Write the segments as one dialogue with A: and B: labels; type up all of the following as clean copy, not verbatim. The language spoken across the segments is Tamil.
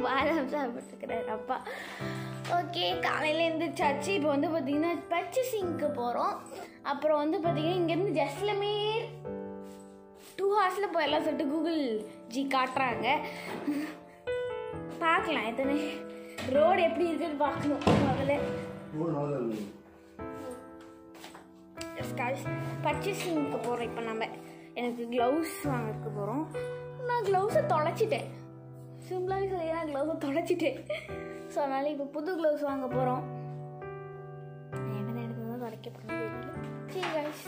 A: பாதாம் சாப்பிட்டுருக்கிறாரு அப்பா. ஓகே, காலையில் எழுந்திரிச்சாச்சு. இப்போ வந்து பார்த்திங்கன்னா பர்ச்சேசிங்க்கு போகிறோம். அப்புறம் வந்து பார்த்திங்கன்னா இங்கேருந்து ஜஸ்லமேர் 2 ஹார்ஸில் போயெல்லாம் சொல்லிட்டு கூகுள் ஜி காட்டுறாங்க. பார்க்கலாம் எத்தனை ரோடு எப்படி இருக்குன்னு பார்க்கணும் முதல்ல. பர்ச்சேசிங்க்கு போகிறோம். இப்போ நம்ம எனக்கு க்ளவுஸ் வாங்கிறதுக்கு போகிறோம். நான் க்ளவுஸை தொலைச்சிட்டேன். சிம்பிளாகவே சொல்லினா க்ளவுஸை தொலைச்சிட்டேன். ஸோ அதனால் இப்போ புது க்ளவுஸ் வாங்க போகிறோம். என்ன எனக்கு தான் தொலைக்க போகிறோம் தெரியல. சரி கைஸ்,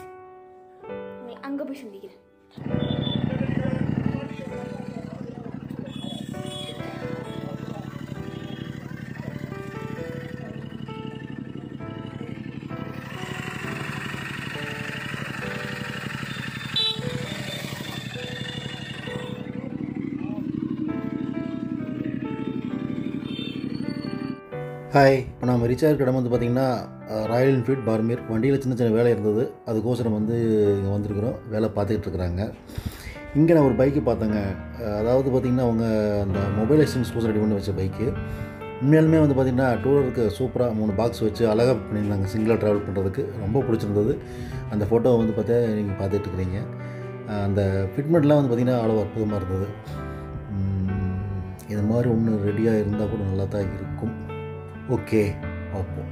A: அங்கே போய் சந்திக்கிறேன்.
B: ஹாய், இப்போ நம்ம ரீசார்ஜ் இடம் வந்து பார்த்திங்கன்னா ராயல் என்ஃபீல்ட் பார்மேர். வண்டியில் சின்ன சின்ன வேலை இருந்தது, அதுக்கோசரம் வந்து இங்கே வந்திருக்கிறோம். வேலை பார்த்துக்கிட்டு இருக்கிறாங்க. இங்கே நான் ஒரு பைக்கு பார்த்தேங்க. அதாவது பார்த்திங்கன்னா அவங்க அந்த மொபைல் எக்ஸ்சேஞ்ச் ரெடி பண்ணி வச்ச பைக்கு. உண்மையாலுமே வந்து பார்த்திங்கன்னா டூரருக்கு சூப்பராக 3 பாக்ஸ் வச்சு அழகாக பண்ணியிருந்தாங்க. சிங்கிளாக ட்ராவல் பண்ணுறதுக்கு ரொம்ப பிடிச்சிருந்தது. அந்த ஃபோட்டோவை வந்து பார்த்தா நீங்கள் பார்த்துட்டு இருக்கிறீங்க. அந்த ஃபிட்மெண்ட்லாம் வந்து பார்த்திங்கன்னா அவ்வளோ அற்புதமாக இருந்தது. இது மாதிரி ஒன்று ரெடியாக இருந்தால் கூட நல்லா தான் இருக்கும். ஓகே, பார்ப்போம்.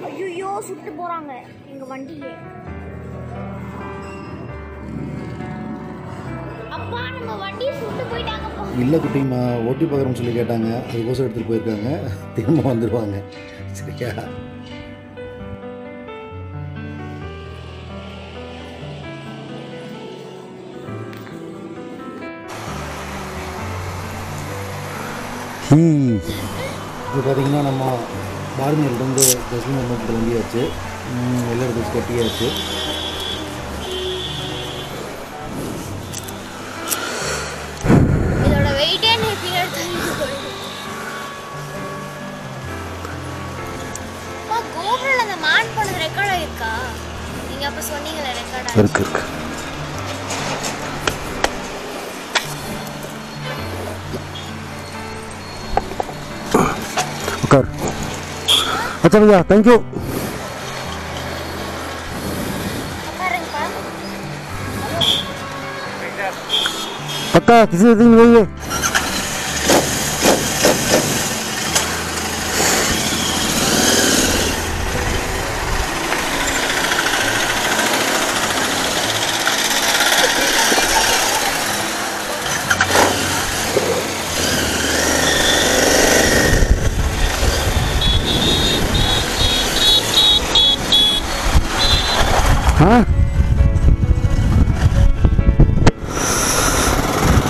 A: ஐயோ, சுட்டு போறாங்க எங்க வண்டியை. அப்பா, நம்ம வண்டியை சுட்டு போயிட்டாங்க.
B: இல்லை குட்டிமா, ஓட்டி பார்க்குறோம்னு சொல்லி கேட்டாங்க. அதுக்கோசம் எடுத்துகிட்டு போயிருக்காங்க. திரும்ப வந்துடுவாங்க. சரியா? இப்போ பார்த்திங்கன்னா நம்ம பார்மேர்லேருந்து ஜஸ்லின் கிளம்பியாச்சு. எல்லா இடத்துல கட்டியாச்சு.
A: இதோட வெயிட்டே கோபுரல அந்த மான் பண்ணது ரெக்கார்ட் ஆயிருக்கா? நீங்க அப்ப சொன்னீங்களே ரெக்கார்ட்
B: இருக்கு. उकर अच्छा भैया, थैंक यू. पक्का किसी दिन नहीं है.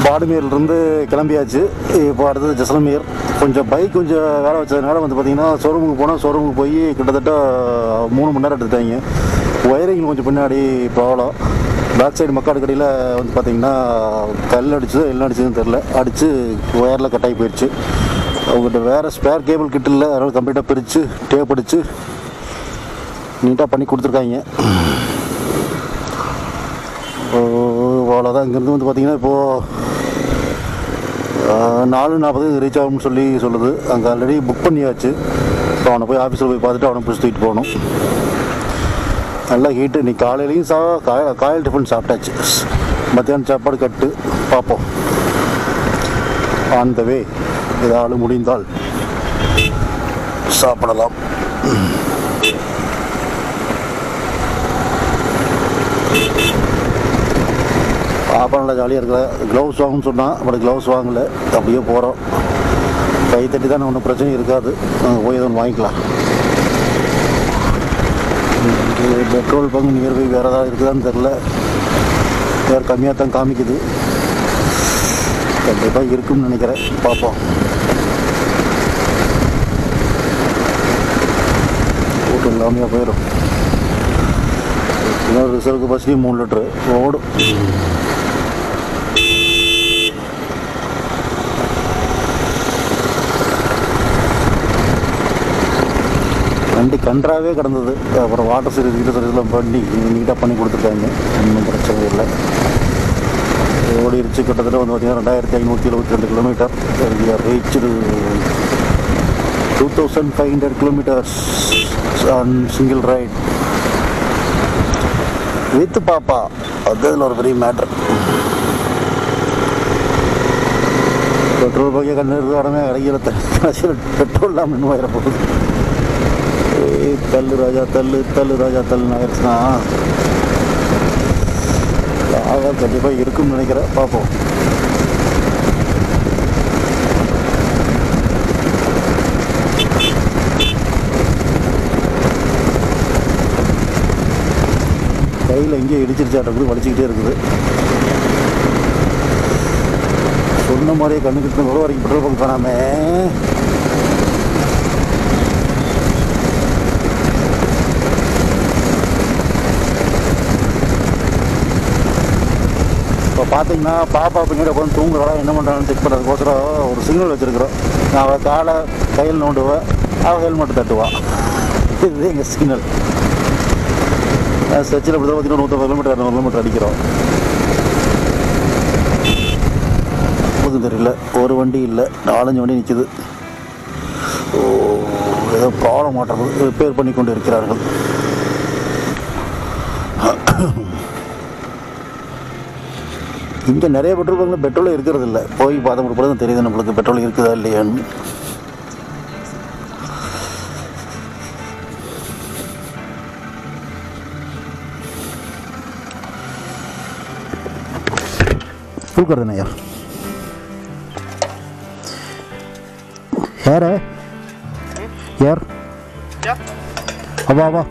B: பார்மேர்லேருந்து கிளம்பியாச்சு. இப்போ அடுத்தது ஜஸ்லமேர். கொஞ்சம் பைக் கொஞ்சம் வேலை வச்சதுனால வந்து பார்த்திங்கன்னா ஷோரூமுக்கு போனால் ஷோரூமுக்கு போய் கிட்டத்தட்ட 3 மணி நேரம் எடுத்துட்டாங்க. ஒயரிங் கொஞ்சம் பின்னாடி ப்ராப்ளம். பேக் சைடு மக்காடு கடையில் வந்து பார்த்திங்கன்னா கல் அடிச்சது என்ன அடிச்சதுன்னு தெரில, அடித்து ஒயரில் கட்டாகி போயிடுச்சு. அவங்ககிட்ட வேறு ஸ்பேர் கேபிள் கிட்ட இல்லை, அதனால் கம்ப்ளீட்டாக பிரித்து டேப் அடித்து நீட்டாக பண்ணி கொடுத்துருக்காங்க. அவ்வளோதான். இங்கேருந்து வந்து பார்த்திங்கன்னா இப்போது 4:40 ரீச் ஆகும்னு சொல்லுது. அங்கே ஆல்ரெடி புக் பண்ணியாச்சு. ஸோ அவனை போய் ஆஃபீஸில் போய் பார்த்துட்டு அவனை பிடிச்சி தூக்கிட்டு போகணும். நல்லா ஹீட்டு. இன்றைக்கி காலையிலையும் காலையில் டிஃபன் சாப்பிட்டாச்சு. மத்தியானம் சாப்பாடு கட்டு பார்ப்போம். ஆன் த வே ஏதாவது முடிந்தால் சாப்பிடலாம். பாப்பா நல்லா ஜாலியாக இருக்கல. க்ளவுஸ் வாங்கணும்னு சொன்னால் பட் க்ளவுஸ் வாங்கலை. அப்படியே போகிறோம். கை தட்டி தானே ஒன்றும் பிரச்சனையும் இருக்காது. நாங்கள் போய் எதுவும் வாங்கிக்கலாம். பெட்ரோல் பங்கு நியர்பை வேறு ஏதாவது இருக்குதான்னு தெரில. வேறு கம்மியாக தான் காமிக்குது. கண்டிப்பாக இருக்குன்னு நினைக்கிறேன். பார்ப்போம். கூட்டம் இல்லாமையாக போயிடும். இன்னொரு ரிசர்வுக்கு பஸ்லேயும் 3 லிட்டரு ஓடும். வண்டி கன்றாவே கிடந்தது. அப்புறம் வாட்டர் சர்வீஸ் வீட்டு சர்வீஸ்லாம் பண்ணி நீட்டாக பண்ணி கொடுத்துருக்காங்க. ஒன்றும் பிரச்சனை இல்லை. ஓடிருச்சு கிட்டத்தட்ட வந்து பார்த்திங்கன்னா 2572 kilometre. Reach 2500 kilometres on single right with பாப்பா. அது அதில் ஒரு பெரிய மேட்ரு. பெட்ரோல் பைக்கை கண்ணு உடனே கிடைக்கல. கடைசியில் பெட்ரோல் இல்லாமல் இன்னும் ஆயிர போகுது. தள்ளு ராஜா தள்ளு, தள்ளு ராஜா தள்ளுன்னு ஆயிடுச்சுன்னா ஆகாது. கண்டிப்பாக இருக்குன்னு நினைக்கிறேன். பார்ப்போம். கையில் எங்கேயும் இடிச்சிருச்சாட்டது, வலிச்சுக்கிட்டே இருக்குது. சொன்ன மாதிரியே கண்ணுக்கிட்டு கூட வரைக்கும் பெட்ரோல் பங்க் காணாமே. இப்போ பார்த்தீங்கன்னா பாப்பா பின்னாடி உட்காந்து தூங்குறா. என்ன பண்ணுறான்னு செக் பண்ணுறதுக்கோசரம் ஒரு சிக்னல் வச்சுருக்குறோம். நான் அவள் காலை கையில் நோண்டுவேன், அவள் ஹெல்மெட் தட்டுவாள். இதுதான் எங்கள் சிக்னல். சர்ச்சில் இப்படி தான் பார்த்தீங்கன்னா 150 கிலோமீட்டர் 200 கிலோமீட்டர் அடிக்கிறோம். போதும் தெரியல. ஒரு வண்டி இல்லை, 4-5 வண்டி நிற்குது. ஏதோ ப்ராப்ளம் மாட்டுறது ரிப்பேர் பண்ணி கொண்டு இருக்கிறார்கள். இங்கே நிறைய பெட்ரோல் பங்க்ல பெட்ரோலே இருக்கிறது இல்லை. போய் பார்த்த முடியாது தான் தெரியுது நம்மளுக்கு பெட்ரோல் இருக்குதா இல்லையான்னு. फुल कर देना यार. यार है यार क्या अब आवा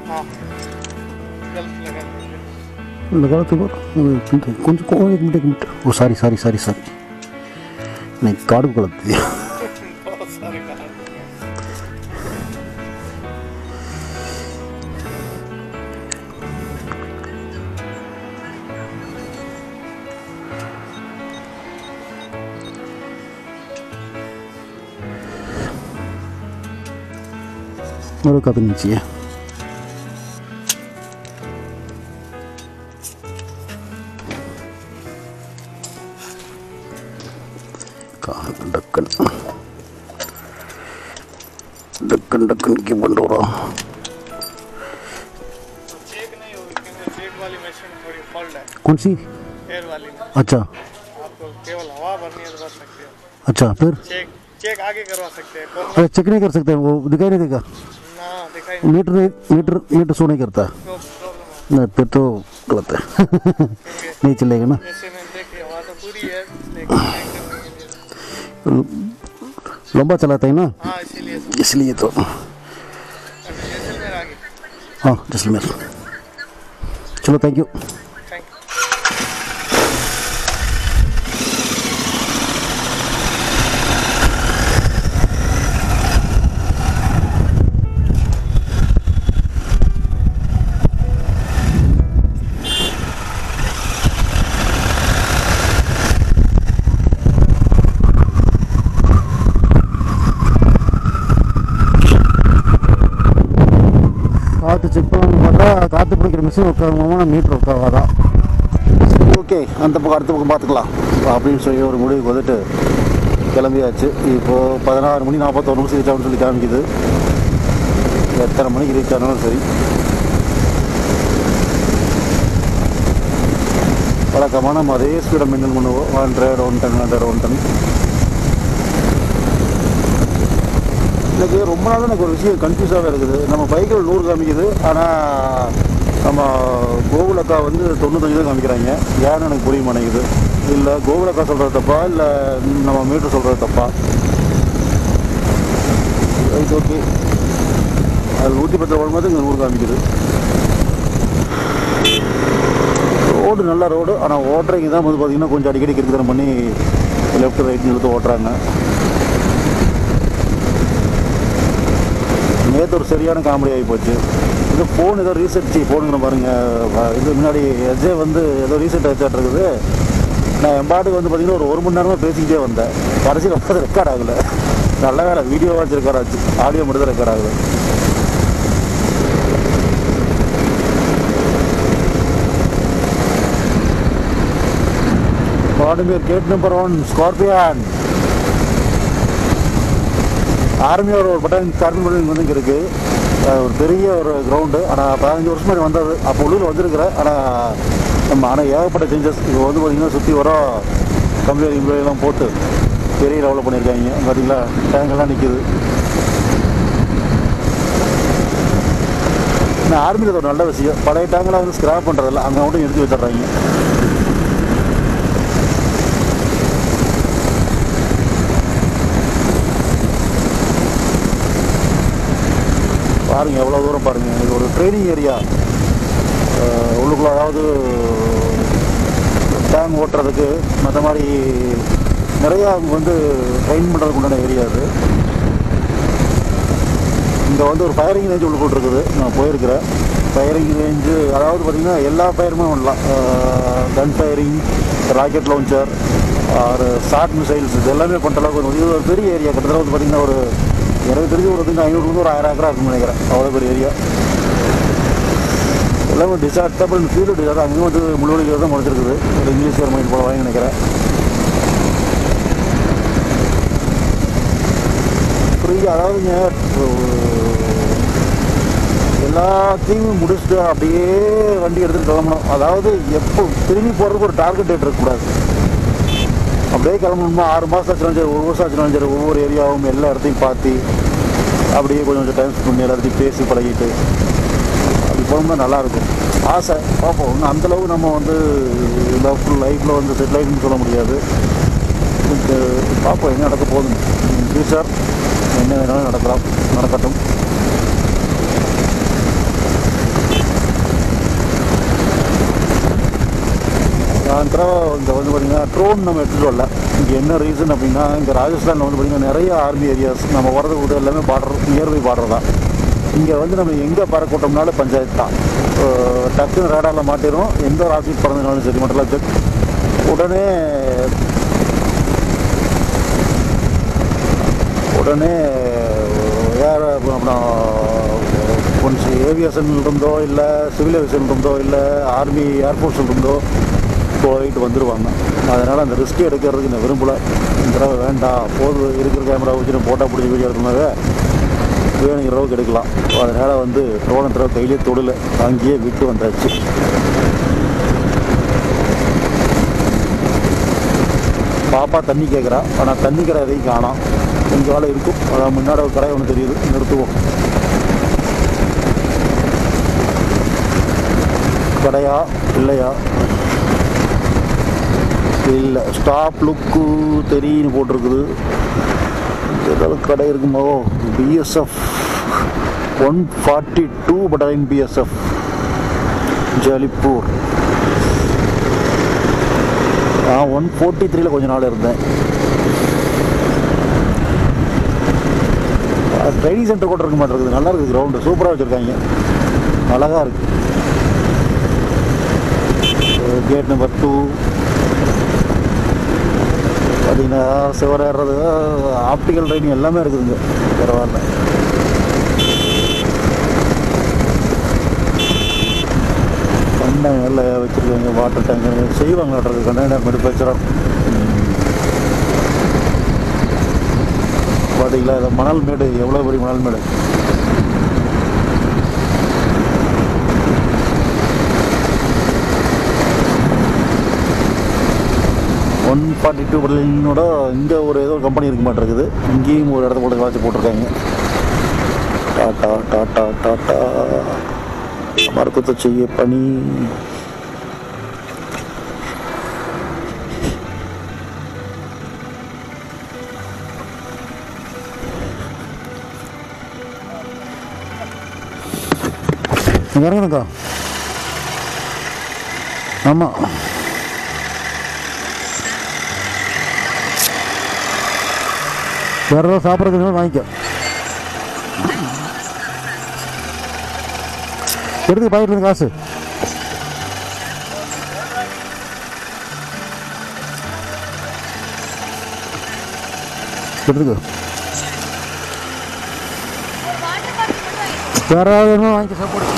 B: लगा तो कौन कौन एक मिनट वो सारी सारी सारी सारी नहीं कार्ड गलत दिया. बहुत सारे कार्ड और कभी नहीं चाहिए. ढक्कन ढक्कन ढक्कन की बंद हो रहा.
C: चेक नहीं होगी क्योंकि चेक वाली मशीन थोड़ी फॉल्ट है.
B: कौन सी?
C: एयर वाली में.
B: अच्छा.
C: आपको केवल हवा भरनी है तो भर सकते हो.
B: अच्छा फिर
C: चेक आगे करवा सकते हैं.
B: अरे चेक नहीं कर सकते, वो दिखाई नहीं देगा. मीटर मीटर मीटर शो नहीं करता. नहीं फिर तो गलत है. नहीं चलेगा ना. लंबा चलाता है ना.
C: हाँ,
B: इसलिए तो. हाँ जैसलमेर. चलो थैंक यू. காற்று செக் பண்ணணும்னு பார்த்தா காற்று பிடிக்கிற மிஷின் ஒர்க் ஆகணும்னா மீட்ரு ஒர்க் ஆகாதான். சரி ஓகே, அந்த பக்கம் அடுத்த பக்கம் பார்த்துக்கலாம் அப்படின்னு சொல்லி ஒரு முடிவுக்கு வந்துட்டு கிளம்பியாச்சு. இப்போது 16 மணி 41 நிமிஷம் ரீச் ஆகும்னு சொல்லி காமிக்குது. எத்தனை மணிக்கு ரீச் ஆனாலும் சரி. வழக்கமாக நம்ம அதே ஸ்பீடை மெயின்டைன் பண்ணுவோம். 100 110 100 110. எனக்கு ரொம்ப நாள் எனக்கு ஒரு விஷயம் கன்ஃபியூஸாகவே இருக்குது. நம்ம பைக்கில் 100 காமிக்குது, ஆனால் நம்ம கோகுல் அக்கா வந்து 95 தான் காமிக்கிறாங்க. ஏன்னு எனக்கு புரிய மாட்டேங்குது. இல்லை கோகுல் அக்கா சொல்கிறது தப்பா, இல்லை நம்ம மீட்டர் சொல்கிறது தப்பா? Right okay. அது 110 ஓடும்போது இங்கே 100 காமிக்குது. ரோடு நல்ல ரோடு, ஆனால் ஓட்டுறவங்க தான் வந்து பார்த்திங்கன்னா கொஞ்சம் அடிக்கடி கிறுக்குத்தனம் பண்ணி லெஃப்ட் ரைட்னு எடுத்து ஓட்டுறாங்க. நேற்று ஒரு சரியான காமெடி ஆகி போச்சு. இது ஃபோன் ஏதோ ரீசெட் ஃபோனுங்கிற பாருங்கள். இது முன்னாடி எஜே வந்து ஏதோ ரீசெட் ஆச்சாட்டு இருக்குது. நான் என் பாட்டுக்கு வந்து பார்த்திங்கன்னா ஒரு மணி நேரமாக பேசிக்கிட்டே வந்தேன். கடைசியில் வந்து ரெக்கார்ட் ஆகலை. நல்ல வேலை வீடியோவாக ரெக்கார்ட் ஆச்சு, ஆடியோ மட்டும் தான் ரெக்கார்ட் ஆகுது. பாடுமேர் கேட் நம்பர் 1 ஸ்கார்பியான். ஆர்மியோட ஒரு பட்டாலியன் ஸ்கார்பியன் பட்டாலியன் வந்து இங்கே இருக்குது. ஒரு பெரிய ஒரு கிரவுண்டு. ஆனால் 15 வருஷம் மாதிரி வந்தது. அப்போ உள்ளூர் வந்திருக்கிறேன். ஆனால் ஏகப்பட்ட சேஞ்சஸ். இப்போ வந்து பார்த்திங்கன்னா சுற்றி வர கம்ப்யூட்டர் இம்ப்ளாயெல்லாம் போட்டு பெரிய லெவலில் பண்ணியிருக்காங்க. பார்த்தீங்களா, டேங்கெல்லாம் நிற்கிது. ஆனால் ஆர்மியில் ஒரு நல்ல விஷயம், பழைய டேங்கெல்லாம் வந்து ஸ்கிராப் பண்ணுறதில்ல, அங்கே மட்டும் எடுத்து வச்சிடுறாங்க. பாருங்கள் எவ்வளோ தூரம் பாருங்கள். இது ஒரு ட்ரைனிங் ஏரியா உள்ளுக்குள்ள. அதாவது டேங்க் ஓட்டுறதுக்கு மற்ற மாதிரி நிறையா அவங்க வந்து ட்ரெயின் பண்ணுறதுக்கு உண்டான ஏரியா அது. இங்கே வந்து ஒரு ஃபயரிங் ரேஞ்சு உள்ளுக்குள்ள இருக்குது. நான் போயிருக்கிறேன். ஃபயரிங் ரேஞ்சு அதாவது பார்த்திங்கன்னா எல்லா ஃபயருமே பண்ணலாம். கன் ஃபயரிங், ராக்கெட் லான்ச்சர், ஒரு ஷார்ட் மிசைல்ஸ், இது எல்லாமே பண்ணுற அளவுக்கு இது ஒரு பெரிய ஏரியா. கிட்டத்தட்ட வந்து பார்த்திங்கன்னா ஒரு எனக்கு தெரிஞ்சு ஒரு 500 ஒரு 1000 ஏக்கரா இருக்குன்னு நினைக்கிறேன். அவ்வளோ பெரிய ஏரியா. எல்லாமே டிசார்டபிள் ஃபீல்டு டிசார்ட். அங்கேயும் வந்து முழுவலிகள் தான் முடிச்சிருக்குது. ஒரு இங்கிலீஷ் கவர்மெண்ட் போல வாங்கி நினைக்கிறேன். புரியுது. அதாவதுங்க எல்லாத்தையும் முடிச்சுட்டு அப்படியே வண்டி எடுத்துகிட்டு கிளம்பணும். அதாவது எப்போ திரும்பி போகிறதுக்கு ஒரு டார்கெட் டேட் இருக்கக்கூடாது. அப்படியே கிளம்பணுமா 6 மாதம் ஆச்சுனாலும் சரி, 1 வருஷம் ஆச்சுனாலும் சரி, ஒவ்வொரு ஏரியாவும் எல்லா இடத்தையும் பார்த்து அப்படியே கொஞ்சம் டைம் ஸ்பெண்ட் பண்ணி எல்லாத்தையும் பேசி பழகிட்டு அப்படி போனோம்னா நல்லாயிருக்கும். ஆசை பார்ப்போம். இன்னும் அந்தளவு நம்ம வந்து லைஃப்பில் வந்து செட்டில் ஆகிடுன்னு சொல்ல முடியாது. பார்ப்போம் என்ன நடக்க போகுதுன்னு. ஃபியூச்சர் என்ன வேணாலும் நடக்கட்டும். இங்கே வந்து பார்த்திங்கன்னா ட்ரோன் நம்ம எடுத்துகிட்டு வரல. இங்கே என்ன ரீசன் அப்படின்னா, இங்கே ராஜஸ்தானில் வந்து பார்த்திங்கன்னா நிறைய ஆர்மி ஏரியாஸ் நம்ம வரது கூட எல்லாமே பார்டர், நியர்பை பார்டர் தான். இங்கே வந்து நம்ம எங்கே பறக்கூட்டோம்னாலும் பஞ்சாயத்து தான். டக்குன்னு ரேடாரில் மாட்டிடும். எந்த ஒரு ஆஃபீஸ் பறந்ததுனாலும் சரி, மட்டும் செக் உடனே வேறு அப்புறம் கொஞ்சம் ஏவியேஷன் இருந்தோ இல்லை சிவில் ஏவியேஷன் இருந்தோ இல்லை ஆர்மி ஏர்ஃபோர்ஸ் இருந்தோ போயிட்டு வந்துடுவாங்க. அதனால் அந்த ரிஸ்க் எடுக்கிறதுக்கு நான் விரும்பலை. இந்த தடவை வேண்டாம், போது இருக்கிற கேமரா வச்சு போட்டோ பிடிச்சி வீடியோ எடுக்கணுமாவே வேணுங்கிற அளவுக்கு எடுக்கலாம். அதனால் வந்து ட்ரோன் தடவை கையிலே தொழில் அங்கேயே விட்டு வந்தாச்சு. பாப்பா தண்ணி கேட்குறா. ஆனால் தண்ணி கடை எதையும் காணோம். கொஞ்சம் வேலை இருக்கும். அதான் முன்னாடி ஒரு கடை ஒன்று தெரியுது, நிறுத்துவோம். கடையா இல்லையா இல்லை, ஸ்டாப் லுக்கு தெரியுன்னு போட்டிருக்குது. ஏதாவது கடை இருக்குமோ? BSF 142 battalion BSF Jalipur. நான் 143 கொஞ்ச நாள் இருந்தேன். ட்ரைனிங் சென்டர் கூட இருக்க மாட்டேங்குது. நல்லா இருக்குது கிரவுண்டு, சூப்பராக வச்சுருக்காங்க, அழகாக இருக்குது. கேட் நம்பர் 2 பார்த்தீங்கன்னா சிவரேறது ஆப்டிக்கல் ட்ரைனிங் எல்லாமே இருக்குதுங்க. பரவாயில்ல. கண்டெய்னரில் வச்சுருக்காங்க. வாட்டர் டேங்க் செய்வாங்களாட்ருக்கு. கண்டெய்னர் மேனுஃபேக்சரர் பார்த்தீங்களா? இதை மணல் மேடு, எவ்வளோ பெரிய மணல் மேடு. பட்டாலியனோட இங்கே ஒரு ஏதோ கம்பெனி இருக்க மாட்டேருக்குது. இங்கேயும் ஒரு இடத்த போட்டு காய்ச்சி போட்டிருக்காங்க. டாட்டா டாட்டா டாட்டா மருத்துவத்தை செய்ய பணி. இறங்கணுக்கா. ஆமாம், வேறு ஏதாவது சாப்பிட்றதுக்கு வாங்கிக்க. எடுத்து பாக்கெட்ல காசு எடுத்துக்க. வேறு ஏதாவது வேணுமோ வாங்கிக்க சாப்பாடு.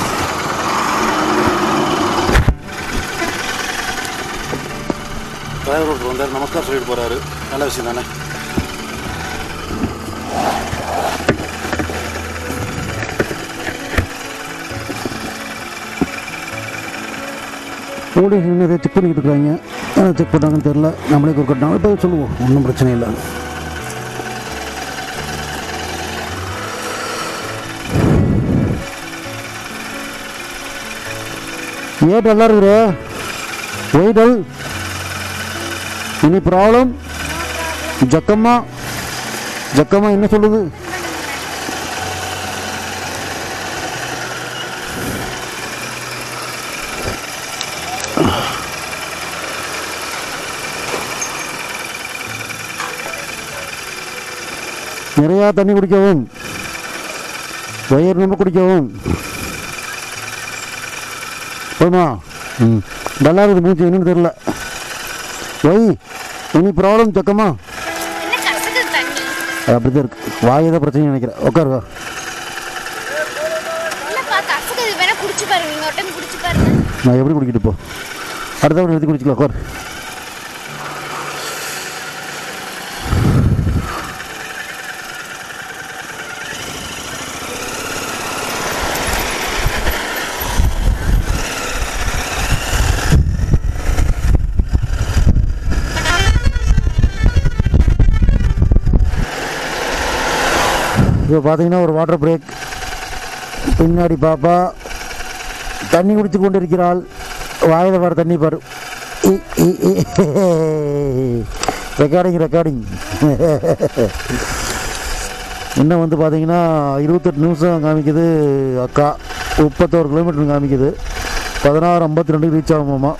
B: டிரைவர் ஒருத்தர் வந்தார், நமஸ்கார் சொல்லிட்டு போகிறாரு. நல்ல விஷயம் தானே. ஓடி நிறைய செக் பண்ணிக்கிட்டு இருக்காங்க. செக் பண்ணாங்கன்னு தெரில, நம்மளே குறுக்கிட்டாங்க. இப்போ சொல்லுவோம், ஒன்றும் பிரச்சனை இல்லை. ஏன் நல்லா இருக்குற ஒய்டல் இனி ப்ராப்ளம்? ஜக்கம்மா ஜக்கம்மா என்ன சொல்லுது? நிறையா தண்ணி குடிக்கவும், வயிறு நம்ம குடிக்கவும். போதுமா? நல்லா இருக்குது மூச்சு, என்னன்னு தெரியல. Why any problem Jakkamma? அப்படி தான் இருக்கு, வாய் ஏதோ பிரச்சனை நினைக்கிறேன். உட்காருவா. நான் எப்படி குடிக்கிட்டு இப்போ? அடுத்த எடுத்து குடிச்சிக்கலாம். உட்கார். இப்போ பார்த்தீங்கன்னா ஒரு வாட்டர் பிரேக். பின்னாடி பாப்பா தண்ணி குடித்து கொண்டு இருக்கிறாள். வாயில் வர தண்ணி பாரு. ரெக்கார்டிங் இன்னும் வந்து பார்த்தீங்கன்னா 28 நிமிஷம் காமிக்குது. அக்கா 31 கிலோமீட்டர் காமிக்குது. 16:52 ரீச் ஆகுமாம்மா.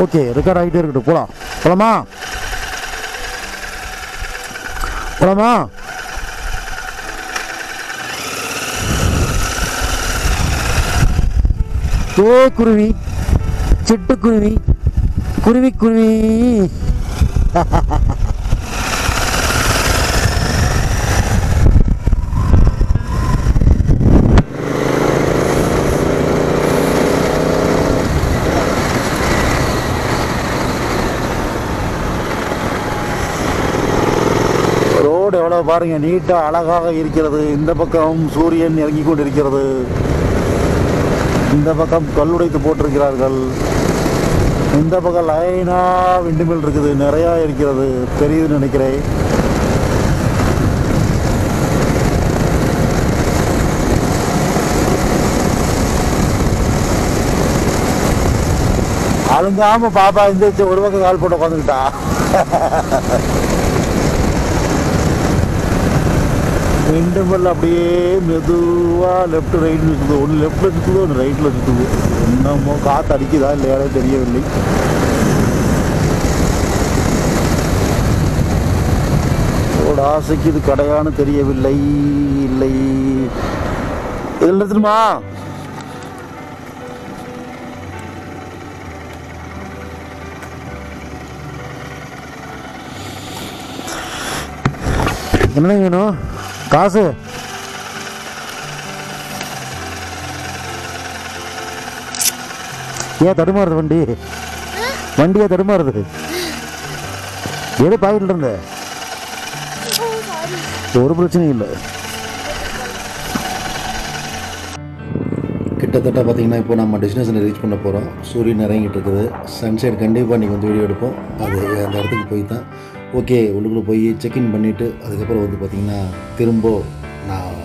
B: ஓகே, ரெக்கார்ட் ஆகிட்டே இருக்கட்டும். போகலாமா? ஏ குருவி, சிட்டுக்குருவி, குருவி. ரோடு எவ்வளோ பாருங்க, நீட்டாக அழகாக இருக்கிறது. இந்த பக்கம் சூரியன் இறங்கி கொண்டிருக்கிறது. இந்த பக்கம் கல்லுடைத்து போட்டிருக்கிறார்கள். இந்த பக்கம் லைனாக விண்டுமில் இருக்குது, நிறையா இருக்கிறது. தெரியுதுன்னு நினைக்கிறேன். அழுங்காம பாப்பா எந்திரிச்சு ஒரு பக்கம் கால் போட்டு உட்காந்துக்கிட்டா. விண்டுமில் அப்படியே மெதுவாக லெஃப்ட் ரைட்டில் சுற்றுது. ஒன்று லெஃப்டில் சுற்றுது, ஒன்று ரைட்டில் சுற்றுது. என்னமோ காற்று அடிக்குதா இல்லையாலே தெரியவில்லை. ஒரு ஆசைக்கு இது கடையானு தெரியவில்லை. இல்லை இதில் நிறுத்தணுமா? என்ன வேணும்? காசு? ஏன் தடுமாறுது வண்டியே தடுமாறுது? எது பாக்கெட்டில் இருந்த? ஒரு பிரச்சனையும் இல்லை. கிட்டத்தட்ட பார்த்தீங்கன்னா இப்போ நம்ம டெஸ்டினேஷனை ரீச் பண்ண போகிறோம். சூரியன் இறங்கிட்டு இருக்குது. சன்செட் கண்டிப்பாக இன்றைக்கி வந்து வீடியோ எடுப்போம். அது அந்த இடத்துக்கு போய் தான் ஓகே உள்ளுக்குள்ளே போய் செக்இன் பண்ணிவிட்டு அதுக்கப்புறம் வந்து பார்த்திங்கன்னா திரும்ப நான்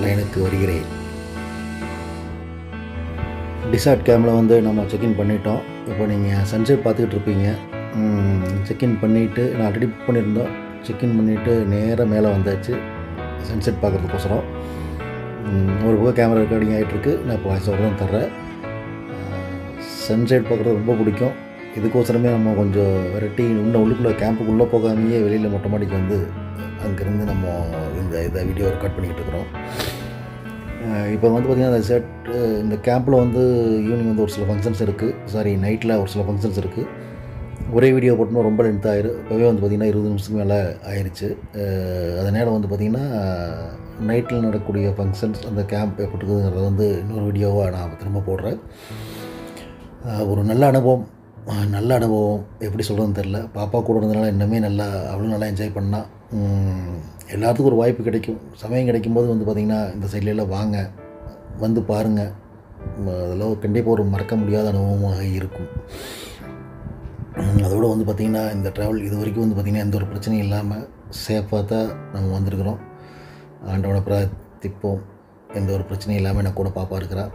B: லைனுக்கு வருகிறேன். டிசார்ட் கேமில் வந்து நம்ம செக்இன் பண்ணிட்டோம். இப்போ நீங்கள் சன்செட் பார்த்துக்கிட்டு இருப்பீங்க. செக்இன் பண்ணிவிட்டு நான் ஆல்ரெடி புக் பண்ணியிருந்தோம். செக்இன் பண்ணிவிட்டு நேராக மேலே வந்தாச்சு சன்செட் பார்க்குறதுக்கோசரம். ஒரு பக்கம் கேமரா ரெக்கார்டிங் ஆகிட்டுருக்கு. நான் இப்போ வாய்ஸ் ஓவர் தான் தர்றேன். சன்செட் பார்க்குறது ரொம்ப பிடிக்கும். இதுக்கோசரமே நம்ம கொஞ்சம் வெரைட்டி இன்னும் உள்ளுக்குள்ளே கேம்புக்குள்ளே போகாமையே வெளியில் மொட்டை மாடிக்கு வந்து அங்கேருந்து நம்ம இதை வீடியோ ரெக்கார்ட் பண்ணிக்கிட்டு இருக்கிறோம். இப்போ வந்து பார்த்திங்கன்னா இந்த கேம்பில் வந்து ஈவினிங் வந்து ஒரு சில ஃபங்க்ஷன்ஸ் இருக்குது. நைட்டில் ஒரு சில ஃபங்க்ஷன்ஸ் இருக்குது. ஒரே வீடியோ போட்டோம்னா ரொம்ப லென்த் ஆயிரும். இப்போவே வந்து பார்த்திங்கன்னா 20 நிமிஷத்துக்கு மேலே ஆயிடுச்சு. அதனால் வந்து பார்த்திங்கன்னா நைட்டில் நடக்கக்கூடிய ஃபங்க்ஷன்ஸ் அந்த கேம்ப் எப்படிங்கிறத வந்து இன்னொரு வீடியோவாக நான் திரும்ப போடுறேன். ஒரு நல்ல அனுபவம். நல்ல அனுபவம், எப்படி சொல்கிறதுன்னு தெரில. பாப்பா கூட இருந்தனால இன்னுமே நல்லா அவ்வளோ நல்லா என்ஜாய் பண்ணால். எல்லாத்துக்கும் ஒரு வாய்ப்பு கிடைக்கும், சமயம் கிடைக்கும்போது வந்து பார்த்திங்கன்னா இந்த சைட்லலாம் வாங்க, வந்து பாருங்கள். அதெல்லாம் கண்டிப்பாக ஒரு மறக்க முடியாத அனுபவமாக இருக்கும். அதோடு வந்து பார்த்திங்கன்னா இந்த ட்ராவல் இது வரைக்கும் வந்து பார்த்திங்கன்னா எந்த ஒரு பிரச்சனையும் இல்லாமல் சேஃபாக தான் நம்ம வந்திருக்கிறோம். ஆண்டவனை பிரார்த்திப்போம், எந்த ஒரு பிரச்சனையும் இல்லாமல் எனக்கு கூட பாப்பா இருக்கிறா.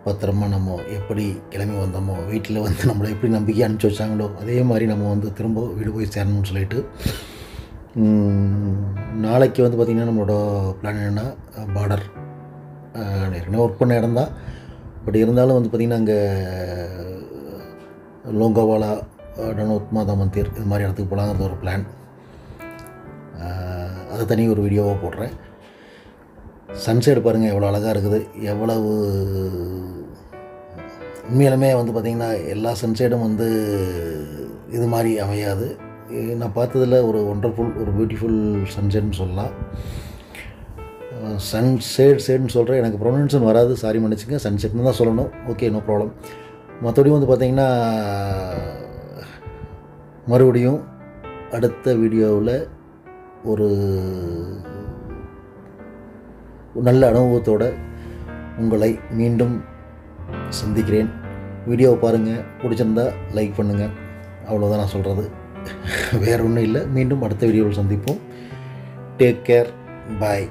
B: பத்திரமா நம்ம எப்படி கிளம்பி வந்தோமோ, வீட்டில் வந்து நம்மளை எப்படி நம்பிக்கை அனுப்பிச்சி வச்சாங்களோ அதே மாதிரி நம்ம வந்து திரும்ப வீடு போய் சேரணும்னு சொல்லிட்டு, நாளைக்கு வந்து பார்த்திங்கன்னா நம்மளோட பிளான் என்னென்னா பார்டர். ஏற்கனவே ஒர்க் பண்ண இடம் தான், பட் இருந்தாலும் வந்து பார்த்திங்கன்னா அங்கே லோங்கோவாலா, டனோத் மாதா மந்திர் இது மாதிரி இடத்துக்கு போகலாங்கிறது ஒரு பிளான். அதை தனி ஒரு வீடியோவாக போடுறேன். சன்செட் பாருங்கள் எவ்வளோ அழகாக இருக்குது. எவ்வளவு உண்மையிலுமே வந்து பார்த்திங்கன்னா எல்லா சன்செட்டும் வந்து இது மாதிரி அமையாது. நான் பார்த்ததில் ஒரு ஒண்டர்ஃபுல், ஒரு பியூட்டிஃபுல் சன்செட்னு சொல்லலாம். சன்செட்னு சொல்கிறேன், எனக்கு ப்ரொனன்சன் வராது, சாரி மன்னிச்சுங்க. சன்செட்னு தான் சொல்லணும், ஓகே, நோ ப்ராப்ளம். மற்றபடி வந்து பார்த்திங்கன்னா மறுபடியும் அடுத்த வீடியோவில் ஒரு நல்ல அனுபவத்தோடு உங்களை மீண்டும் சந்திக்கிறேன். வீடியோவை பாருங்கள், பிடிச்சிருந்தா லைக் பண்ணுங்கள். அவ்வளோதான் நான் சொல்கிறது, வேறு ஒன்றும் இல்லை. மீண்டும் அடுத்த வீடியோவில் சந்திப்போம். டேக் கேர், பாய்.